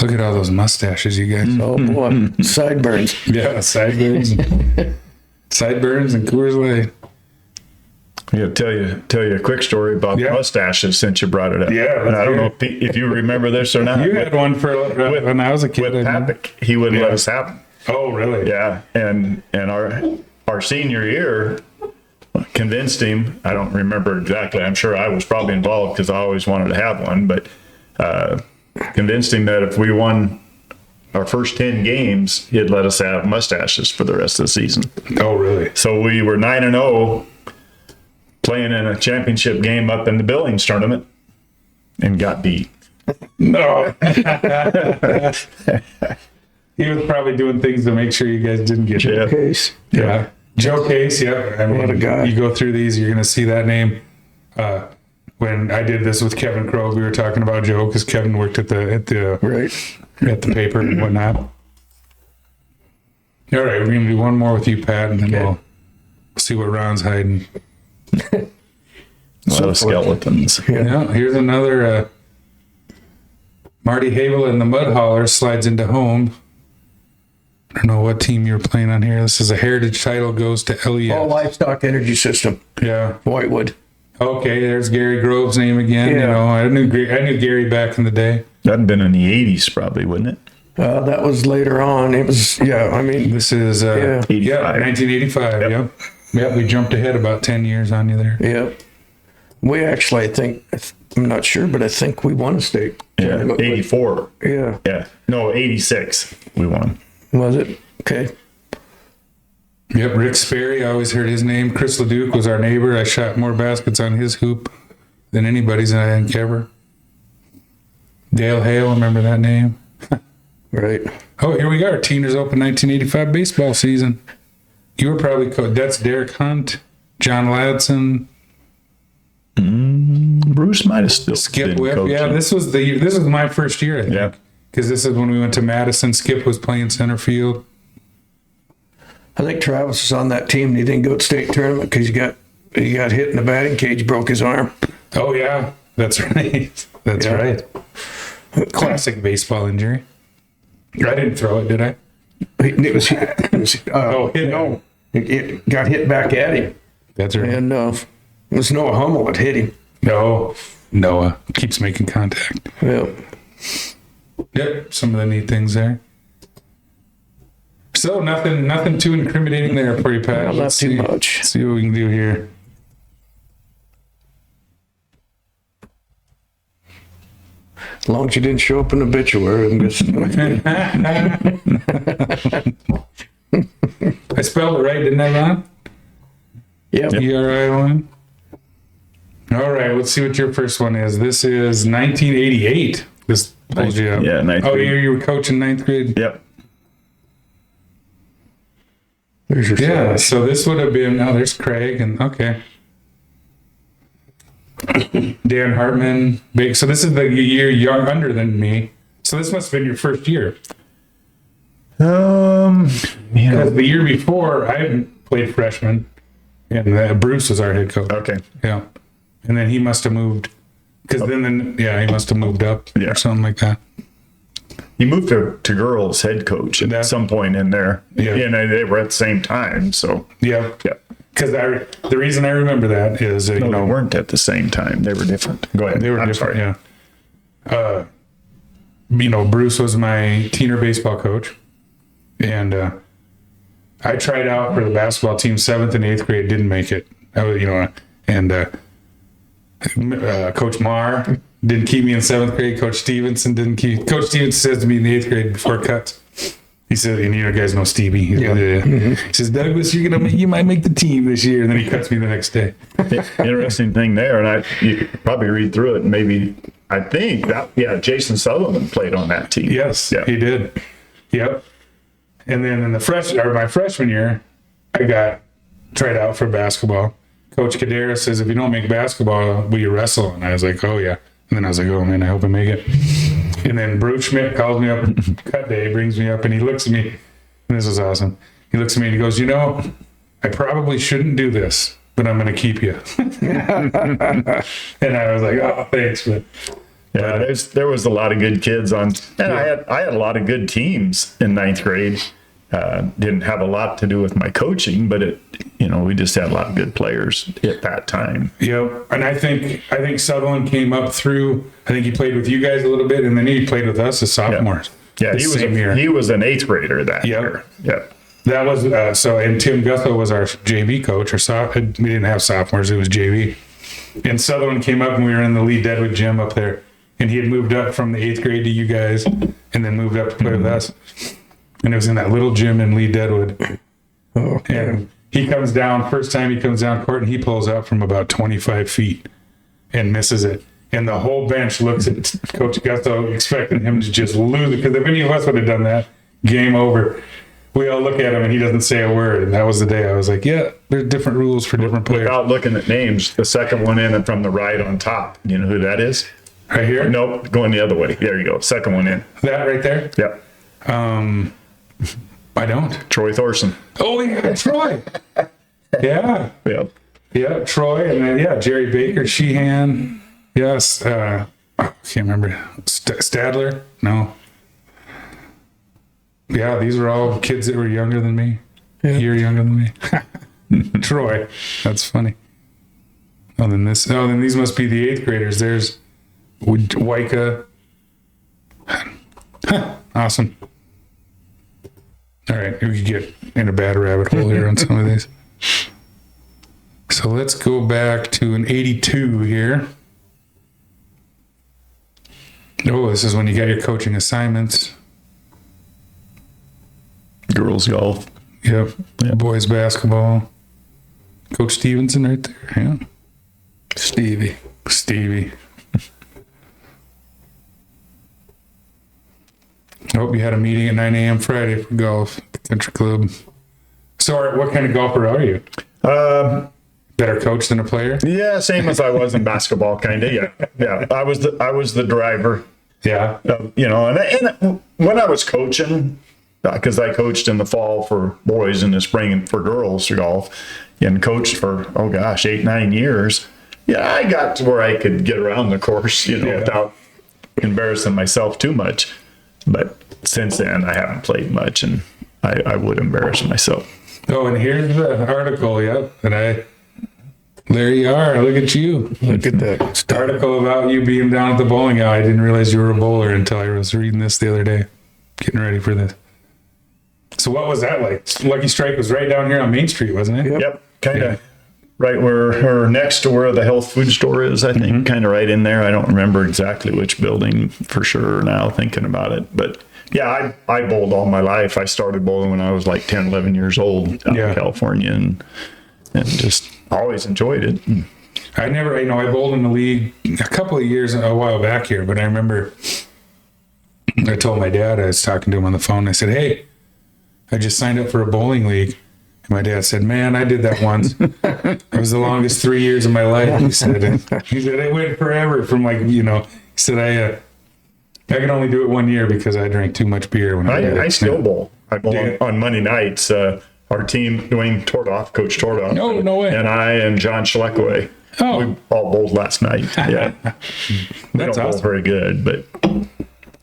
Look at all those mustaches, you guys. Oh boy, sideburns. Yeah, sideburns. Sideburns and Coors Light. I'm gonna tell you a quick story about mustaches since you brought it up. Yeah, and I don't know if you remember this or not. You had one for when I was a kid. With Papik, he wouldn't let us have them. Oh, really? Yeah, and our senior year convinced him. I don't remember exactly. I'm sure I was probably involved because I always wanted to have one, but convinced him that if we won our first 10 games, he'd let us have mustaches for the rest of the season. Oh, really? So we were 9-0, playing in a championship game up in the Billings tournament, and got beat. No. He was probably doing things to make sure you guys didn't get Joe Case. Yeah. Joe Case, yeah. I mean, what a guy. You go through these, you're going to see that name. When I did this with Kevin Crowe, we were talking about Joe because Kevin worked at the paper and whatnot. All right, we're going to do one more with you, Pat, and then we'll see what Ron's hiding. A lot of skeletons. Yeah, here's another Marty Havel and the Mud Haulers slides into home. I don't know what team you're playing on here. This is a heritage title, goes to LES. Oh, Livestock Energy System. Yeah. Whitewood. Okay, there's Gary Grove's name again. Yeah. You know, I knew Gary back in the day. That'd been in the 80s probably, wouldn't it? That was later on. It was, I mean. This is 1985. Yep. Yep, we jumped ahead about 10 years on you there. Yep. We actually, I think, I'm not sure, but I think we won a state. Yeah, 84. Yeah. Yeah. No, 86 we won. Was it? Okay. Yep, Rick Sperry, I always heard his name. Chris LeDuc was our neighbor. I shot more baskets on his hoop than anybody's in Ankever. Dale Hale, remember that name? Right. Oh, here we are. Teeners Open 1985 baseball season. You were probably that's Derek Hunt, John Ladson. Bruce might have still Skip Whip. Coaching. Yeah, this was my first year, I think. Yeah. Because this is when we went to Madison. Skip was playing center field. I think Travis was on that team and he didn't go to state tournament because he got hit in the batting cage, broke his arm. Oh yeah, that's right. That's Yeah. right. Classic baseball injury. I didn't throw it, did I? It was hit no, it got hit back at him, That's right. and it was Noah Hummel that hit him. No, Noah keeps making contact. Yeah. Yep, some of the neat things there. So nothing too incriminating there for you, Pat. Not Let's too see, much. See what we can do here. As long as you didn't show up in the obituary, I'm just. I spelled it right, didn't I, Ron? Yep. E-R-I-O-N. All right, let's see what your first one is. This is 1988. This pulls you up. Yeah, ninth Oh, grade. you were coaching ninth grade? Yep. There's your Yeah, flash. so this would have been, oh, there's Craig, and okay. Dan Hartman, big. So this is the year younger than me. So this must have been your first year. Because the year before, I hadn't played freshman, and Bruce was our head coach. Okay. Yeah. And then he must have moved, because then, he must have moved up Yeah. or something like that. He moved to girls head coach at That- some point in there. Yeah. And they were at the same time. So, Yeah. yeah. Because the reason I remember that is, No, they weren't at the same time. They were different. Go ahead. they were I'm different. sorry. Yeah. Bruce was my teener baseball coach, and I tried out for the basketball team 7th and 8th grade, didn't make it. Coach Marr didn't keep me in 7th grade. Coach Stevenson didn't keep. Coach Stevenson says to me in the 8th grade before cuts, he said, and you guys know Stevie. He says, Douglas, you might make the team this year, and then he cuts me the next day. Interesting thing there. And you could probably read through it. And maybe, I think that, Jason Sutherland played on that team. Yes, Yeah. he did. Yep. And then in my freshman year, I got tried out for basketball. Coach Kadera says, if you don't make basketball, will you wrestle? And I was like, oh, yeah. And then I was like, oh, man, I hope I make it. And then Bruce Schmidt calls me up, cut day, brings me up, and he looks at me. And this is awesome. He looks at me and he goes, I probably shouldn't do this, but I'm going to keep you. And I was like, oh, thanks. But Yeah, there was a lot of good kids on, and I had a lot of good teams in ninth grade. Didn't have a lot to do with my coaching, but we just had a lot of good players at that time. Yep, and I think Sutherland came up through. I think he played with you guys a little bit, and then he played with us as sophomores. Yeah, the same year. he was an 8th grader that Yep. year. Yeah, That was and Tim Gutho was our JV coach. We didn't have sophomores; it was JV. And Sutherland came up, and we were in the Lee Deadwood gym up there, and he had moved up from the 8th grade to you guys, and then moved up to play with us. And it was in that little gym in Lee Deadwood. Oh, And he comes down, first time he comes down court, and he pulls up from about 25 feet and misses it. And the whole bench looks at Coach Gutho, expecting him to just lose it. Because if any of us would have done that, game over. We all look at him, and he doesn't say a word. And that was the day I was like, yeah, there's different rules for different players. without looking at names, the second one in and from the right on top. You know who that is? Right here? Nope, going the other way. There you go. Second one in. That right there? Yep. I don't. Troy Thorson. Oh, yeah, Troy. Yeah. Yep. Yeah, Troy, and then Jerry Baker, Sheehan, yes, I can't remember Stadler. No, yeah, these were all kids that were younger than me, a year younger than me. Troy, that's funny. Then these must be the 8th graders. There's Waika. Awesome. All right, we could get in a bad rabbit hole here on some of these. So let's go back to an 82 here. Oh, this is when you got your coaching assignments. Girls golf. Yep. Boys basketball. Coach Stevenson right there. Yeah. Stevie. I hope you had a meeting at 9 a.m. Friday for golf at the country club. So what kind of golfer are you? Better coach than a player? Yeah, same as I was in basketball, kind of. Yeah. I was the driver. Yeah. And when I was coaching, because I coached in the fall for boys and the spring for girls golf, and coached for 8-9 years. yeah, I got to where I could get around the course, without embarrassing myself too much. But since then, I haven't played much, and I would embarrass myself. Oh, and here's the article. Yep, there you are. Look at you. Look at that Article about you being down at the bowling alley. I didn't realize you were a bowler until I was reading this the other day, getting ready for this. So what was that like? Lucky Strike was right down here on Main Street, wasn't it? Yep, kind of right where, or next to where the health food store is, I think, kind of right in there. I don't remember exactly which building for sure now, thinking about it. But yeah, I bowled all my life. I started bowling when I was like 10, 11 years old out in California, and just always enjoyed it. I never, I bowled in the league a couple of years, a while back here, but I remember I told my dad, I was talking to him on the phone, I said, hey, I just signed up for a bowling league. And my dad said, man, I did that once. It was the longest 3 years of my life. He said it went forever from he said, I could only do it 1 year because I drank too much beer when I did it. I still bowl. I bowl on Monday nights. Our team, Dwayne Tordoff, Coach Tordoff. No way. And I and John Schleckaway. Oh. We all bowled last night. Yeah. We don't bowl very good, but.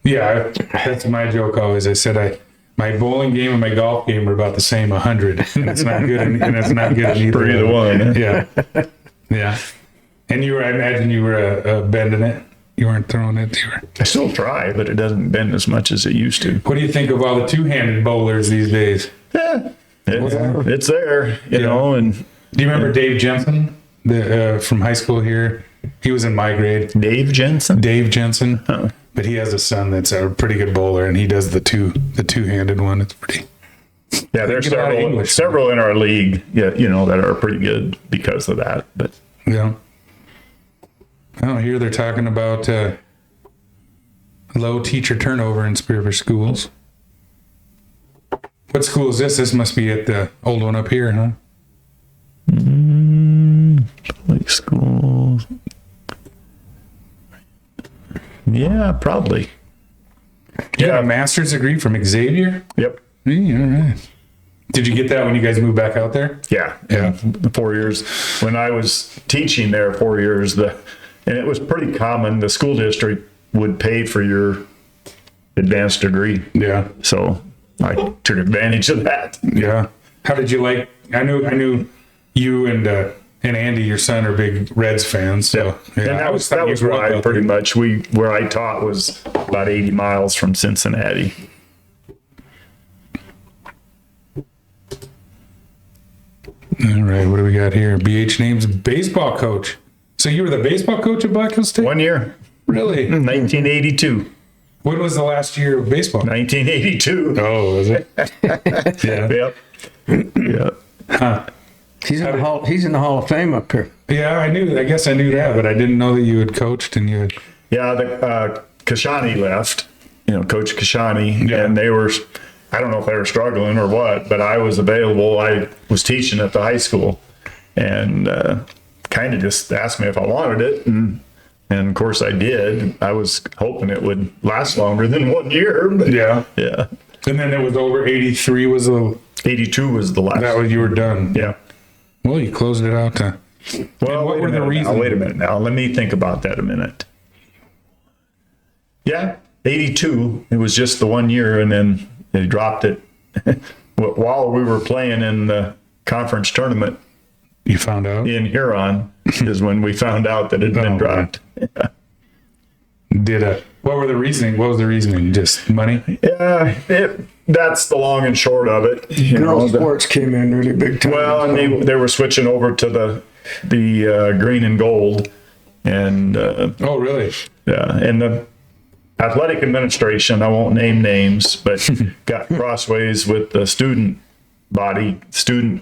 Yeah, that's my joke always. I said my bowling game and my golf game are about the same 100, and it's not good. And it's not good in For either one. Yeah, yeah. And I imagine you were bending it. You weren't throwing it. I still try, but it doesn't bend as much as it used to. What do you think of all the two-handed bowlers these days? Yeah, it's there, you know. And do you remember Dave Jensen, from high school here? He was in my grade. Dave Jensen. Huh. But he has a son that's a pretty good bowler, and he does the two-handed one. It's pretty. Yeah, there's several in our league, that are pretty good because of that. But yeah. Oh, here they're talking about low teacher turnover in Spearfish schools. What school is this? This must be at the old one up here, huh? Public schools. Yeah, probably. You got a master's degree from Xavier? Yep. Yeah, all right. Did you get that when you guys moved back out there? Yeah. The 4 years. When I was teaching there 4 years, and it was pretty common, the school district would pay for your advanced degree. Yeah. So I took advantage of that. Yeah. How did you like? I knew you and Andy, your son, are big Reds fans. So yeah, and that was where I pretty much where I taught was about 80 miles from Cincinnati. All right, what do we got here? BH names baseball coach. So you were the baseball coach at Black Hill State? 1 year. Really? 1982. When was the last year of baseball? 1982. Oh, was it? Yeah. Yep. Yeah. Huh. He's in the Hall of Fame up here. Yeah, I guess I knew that, but I didn't know that you had coached and you had. Yeah, Kashani left, Coach Kashani, and they were, I don't know if they were struggling or what, but I was available. I was teaching at the high school, and kind of just asked me if I wanted it, and of course I did. I was hoping it would last longer than 1 year. But Yeah. And then it was over 83 was the. 82 was the last. That was, you were done. Yeah. Well, you closed it out to. Well, what were the reasons? Wait a minute now. Let me think about that a minute. Yeah, 82. It was just the 1 year, and then they dropped it while we were playing in the conference tournament. You found out? In Huron is when we found out that it had been dropped. Yeah. What was the reasoning? Just money? Yeah, that's the long and short of it. Girls sports came in really big time. Well, and they were switching over to the green and gold, and Oh, really? yeah, and the athletic administration, I won't name names, but got crossways with the student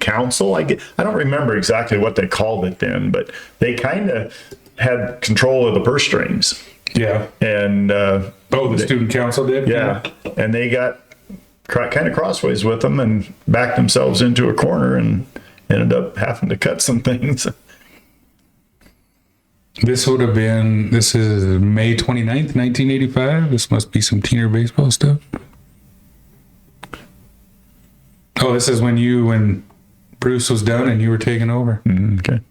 council. I don't remember exactly what they called it then, but they kind of had control of the purse strings. Yeah. And the student council did? Yeah. And they got kind of crossways with them and backed themselves into a corner and ended up having to cut some things. This is May 29th, 1985. This must be some teener baseball stuff. Oh, this is when Bruce was done and you were taking over. Okay.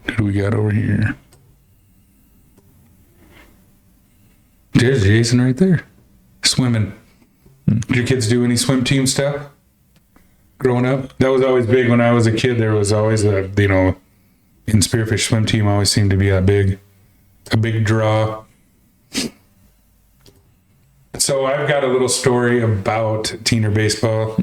Who do we got over here? There's Jason right there. Swimming. Did your kids do any swim team stuff growing up? That was always big when I was a kid. There was always a, in Spearfish swim team always seemed to be a big draw. So I've got a little story about teener baseball.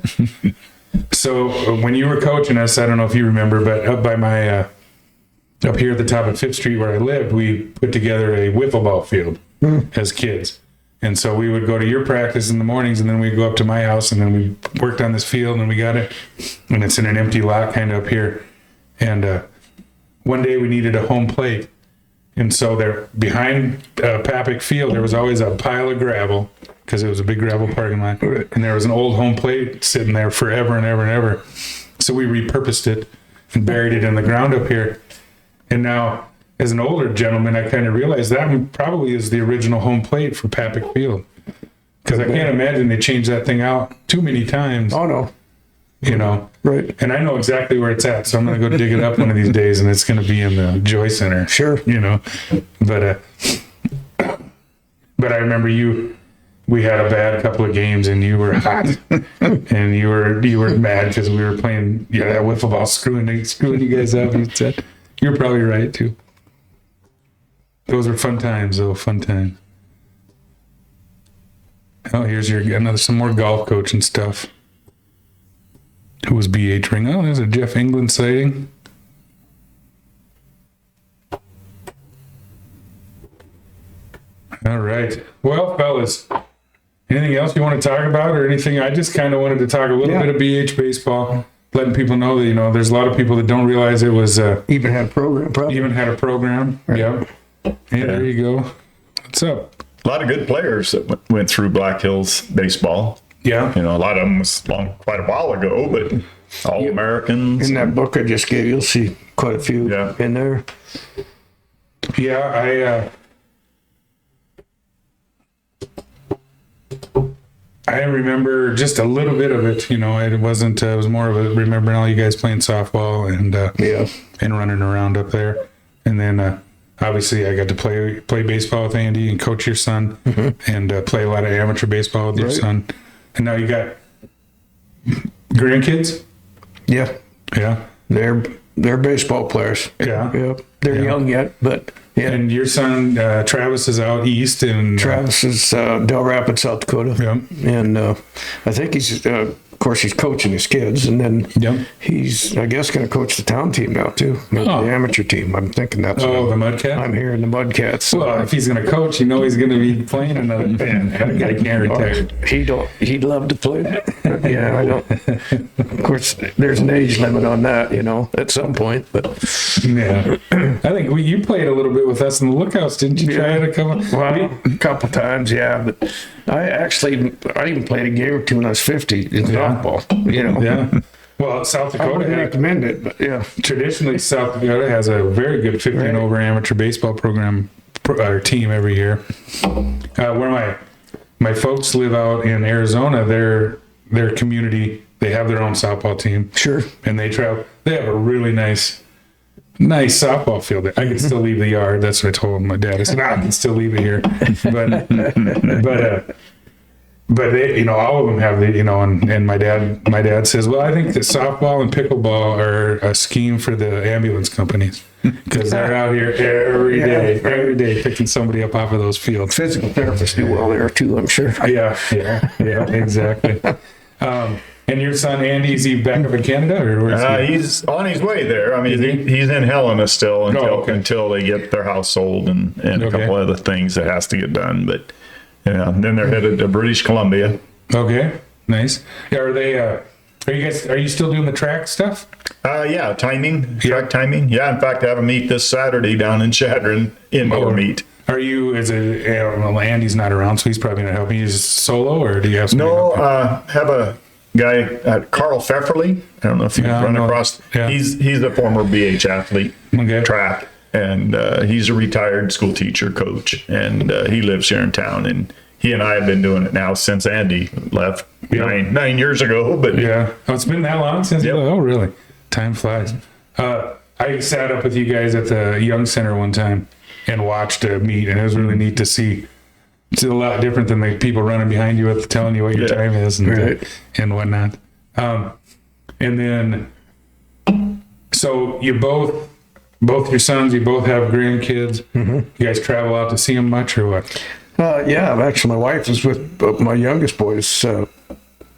So when you were coaching us, I don't know if you remember, but up by my, up here at the top of 5th Street where I lived, we put together a wiffle ball field as kids. And so we would go to your practice in the mornings, and then we'd go up to my house, and then we worked on this field, and we got it. And it's in an empty lot kind of up here. And one day we needed a home plate. And so there, behind Papik Field, there was always a pile of gravel, because it was a big gravel parking lot. And there was an old home plate sitting there forever and ever and ever. So we repurposed it and buried it in the ground up here. And now, as an older gentleman, I kind of realized that one probably is the original home plate for Papik Field. Because I can't imagine they changed that thing out too many times. Oh, no. Right. And I know exactly where it's at, so I'm going to go dig it up one of these days, and it's going to be in the Joy Center. Sure. But I remember we had a bad couple of games, and you were hot, and you were mad because we were playing that wiffle ball, screwing you guys up. You said you're probably right too. Those were fun times, though. Fun times. Oh, here's some more golf coaching stuff. Who was BH ring? Oh, there's a Jeff England sighting. All right. Well, fellas, anything else you want to talk about or anything? I just kind of wanted to talk a little bit of BH baseball, letting people know that, there's a lot of people that don't realize it was... Even had a program, probably. Even had a program, yeah. Hey, there you go. What's up? A lot of good players that went through Black Hills baseball. Yeah. A lot of them was quite a while ago, but all Americans. In that book I just gave, you'll see quite a few in there. Yeah, I remember just a little bit of it. It wasn't. It was more of a remembering all you guys playing softball and running around up there, and then obviously I got to play baseball with Andy and coach your son, and play a lot of amateur baseball with your son. And now you got grandkids? Yeah. Yeah. They're baseball players. Yeah. Yeah. They're young yet, but yeah. And your son, Travis, is out east in... Travis is Del Rapids, South Dakota. Yeah. And I think he's, of course, he's coaching his kids. And then he's, I guess, going to coach the town team now, too. The amateur team. I'm thinking that's... the Mudcats? I'm here in the Mudcats. So well, if he's going to coach, he's going to be playing another band. That guy can't retire. He'd love to play that. Yeah, I don't... Of course, there's an age limit on that, at some point. But yeah. I think you played a little bit with us in the Lookouts, didn't you? Try it a couple times, yeah. But I even played a game or two when I was 50 in softball, Yeah. Well, South Dakota... I wouldn't recommend it, but yeah. Traditionally, South Dakota has a very good 50 and over amateur baseball program or team every year. Where my folks live out in Arizona, their community, they have their own softball team. Sure. And they travel. They have a really nice softball field. I can still leave the yard. That's what I told my dad. I said, I can still leave it here. But they, all of them have the, and my dad says, well, I think that softball and pickleball are a scheme for the ambulance companies because they're out here every day picking somebody up off of those fields. Physical therapists do well there too, I'm sure. Yeah, exactly. And your son Andy, is he back up in Canada, or where's he? He's on his way there. I mean, he's in Helena still until they get their house sold and a couple other things that has to get done. But then they're headed to British Columbia. Okay, nice. Are they? Are you still doing the track stuff? Yeah, track timing. Yeah, in fact, I have a meet this Saturday down in Chadron, indoor meet. Are you, well, Andy's not around, so he's probably not helping you. Is solo, or do you have somebody? No, have a guy, Carl Pfefferly. I don't know if you've run across. Yeah. He's a former BH athlete, track, and he's a retired school teacher, coach, and he lives here in town. And he and I have been doing it now since Andy left 9 years ago. But yeah, it's been that long since. Oh, really? Time flies. I I sat up with you guys at the Young Center one time and watched a meet, and it was really neat to see. It's a lot different than the people running behind you with telling you what your time is and whatnot. And then, so you both your sons, you both have grandkids. You guys travel out to see them much or what? Yeah, actually, my wife is with my youngest boy's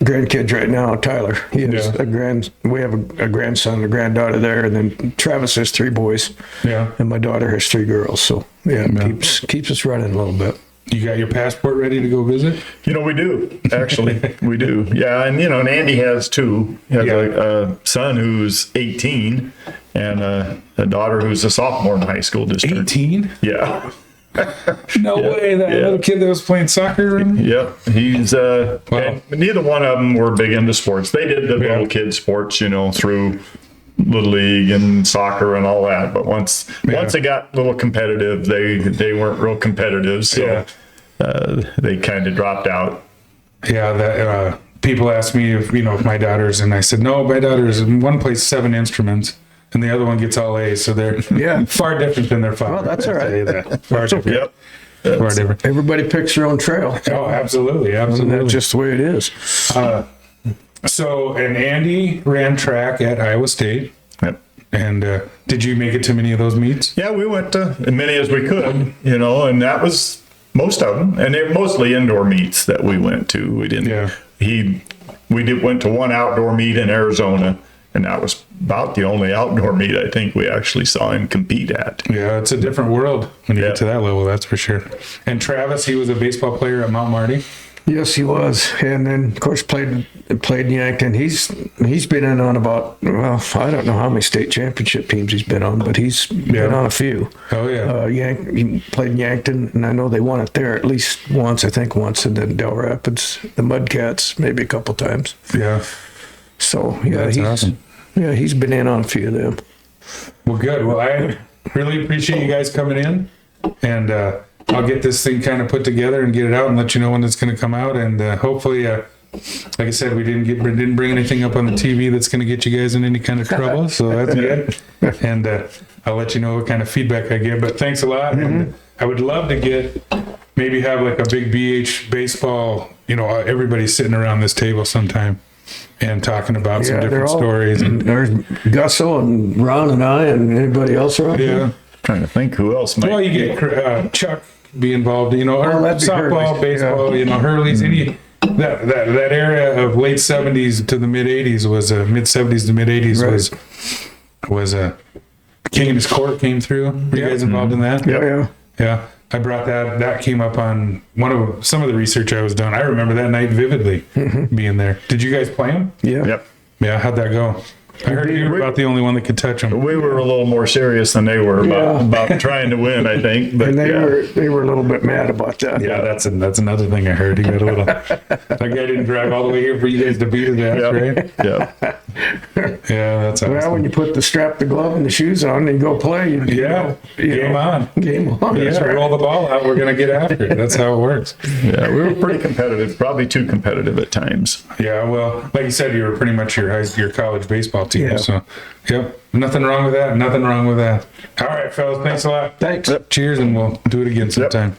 grandkids right now, Tyler. He has we have a grandson and a granddaughter there, and then Travis has 3 boys. Yeah. And my daughter has 3 girls. So it keeps us running a little bit. You got your passport ready to go visit? We do, actually. We do. Yeah, and, and Andy has 2. He has a son who's 18 and a daughter who's a sophomore in high school district. 18? Yeah. No way, that little kid that was playing soccer? Yep. He's, and neither one of them were big into sports. They did the little kid sports, through Little League and soccer and all that. But once it got a little competitive, they weren't real competitive. So they kind of dropped out. Yeah, that people ask me if my daughters, and I said, no, my daughters, one plays 7 instruments and the other one gets all A's. So they're far different than their father. Well, that's all right. Far different. Yep. Far different. Everybody picks their own trail. Oh, absolutely. Absolutely. That's just the way it is. So, and Andy ran track at Iowa State. Yep. And did you make it to many of those meets? Yeah, we went to as many as we could, and that was most of them. And they're mostly indoor meets that we went to. We didn't, went to one outdoor meet in Arizona, and that was about the only outdoor meet I think we actually saw him compete at. Yeah, it's a different world when you get to that level, that's for sure. And Travis, he was a baseball player at Mount Marty. Yes, he was, and then of course played in Yankton. He's been in on about, I don't know how many state championship teams he's been on, but he's been on a few. Oh yeah. He played in Yankton, and I know they won it there at least once. I think once, and then Del Rapids, the Mudcats, maybe a couple times. Yeah. So he's awesome. Yeah, he's been in on a few of them. Well, good. Well, I really appreciate you guys coming in, and I'll get this thing kind of put together and get it out and let you know when it's going to come out. And hopefully, like I said, we didn't bring anything up on the TV that's going to get you guys in any kind of trouble. So that's good. And I'll let you know what kind of feedback I get. But thanks a lot. And I would love to maybe have like a big BH baseball, everybody sitting around this table sometime and talking about some different stories. And there's Gusso and Ron and I and anybody else around here. Trying to think who else might. Well, you get Chuck be involved, or softball, baseball, Hurley's, that era of late 70s to the mid 80s was mid 70s to mid 80s was King and His Court came through. Were you guys involved in that? Yeah. I brought that came up on some of the research I was doing. I remember that night vividly being there. Did you guys play them? Yeah. Yep. Yeah, how'd that go? I heard you were about the only one that could touch them. We were a little more serious than they were about trying to win, I think. But and they were a little bit mad about that. Yeah, that's another thing I heard. He got a little. That guy didn't drive all the way here for you guys to beat his ass, right? Yeah. Yeah, that's awesome. Well, when you put the glove, and the shoes on, and you go play, game on. Yeah, roll the ball out. We're gonna get after it. That's how it works. Yeah, we were pretty competitive, probably too competitive at times. Yeah, well, like you said, you were pretty much your college baseball team. Yeah. So, nothing wrong with that. Nothing wrong with that. All right, fellas, thanks a lot. Thanks. Cheers, and we'll do it again sometime.